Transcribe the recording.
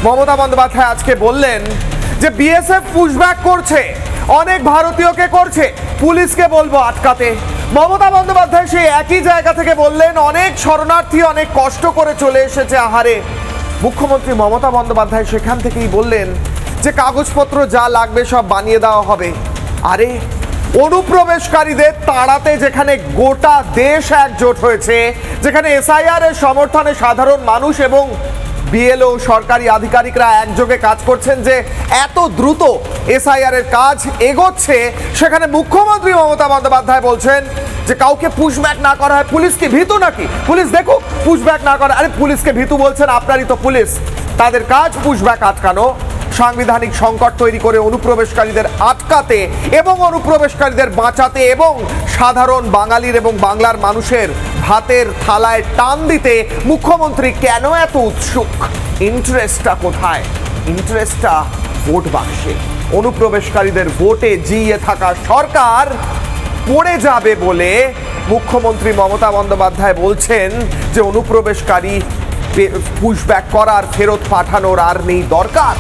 মমতা বন্দ্যোপাধ্যায় আজকে বললেন যে বিএসএফ পুশব্যাক করছে, অনেক ভারতীয়কে করছে, পুলিশকে বলবো আটকাতে। মমতা বন্দ্যোপাধ্যায় সেই একই জায়গা থেকে বললেন অনেক শরণার্থী অনেক কষ্ট করে চলে এসেছে আহারে। মুখ্যমন্ত্রী মমতা বন্দ্যোপাধ্যায় সেখান থেকেই বললেন যে কাগজপত্র যা লাগবে সব বানিয়ে দেওয়া হবে। আরে অনুপ্রবেশকারীদের তাড়াতে যেখানে গোটা দেশ একজোট হয়েছে, যেখানে এসআইআর এর সমর্থনে সাধারণ মানুষ এবং বিএলও সরকারি আধিকারিকরা একযোগে কাজ করছেন, যে এত দ্রুত এসআইআর এর কাজ এগোচ্ছে, সেখানে মুখ্যমন্ত্রী মমতা বন্দ্যোপাধ্যায় বলছেন যে কাউকে পুশব্যাক না করা হয়। পুলিশ কি ভীতু নাকি? পুলিশ দেখুক পুশব্যাক না করে। আরে পুলিশকে ভীতু বলছেন, আপনারই তো পুলিশ। তাদের কাজ পুশব্যাক আটকানো, সাংবিধানিক সংকট তৈরি করে অনুপ্রবেশকারীদের আটকাতে এবং অনুপ্রবেশকারীদের বাঁচাতে এবং সাধারণ বাঙালির এবং বাংলার মানুষের ভাতের থালায় টান দিতে মুখ্যমন্ত্রী কেন এত উৎসুক? ইন্টারেস্টটা কোথায়? ইন্টারেস্টটা ভোট বাক্সে। অনুপ্রবেশকারীদের ভোটে জিইয়ে থাকা সরকার পড়ে যাবে বলে মুখ্যমন্ত্রী মমতা বন্দ্যোপাধ্যায় বলছেন যে অনুপ্রবেশকারী পুশব্যাক করার, ফেরত পাঠানোর আর নেই দরকার।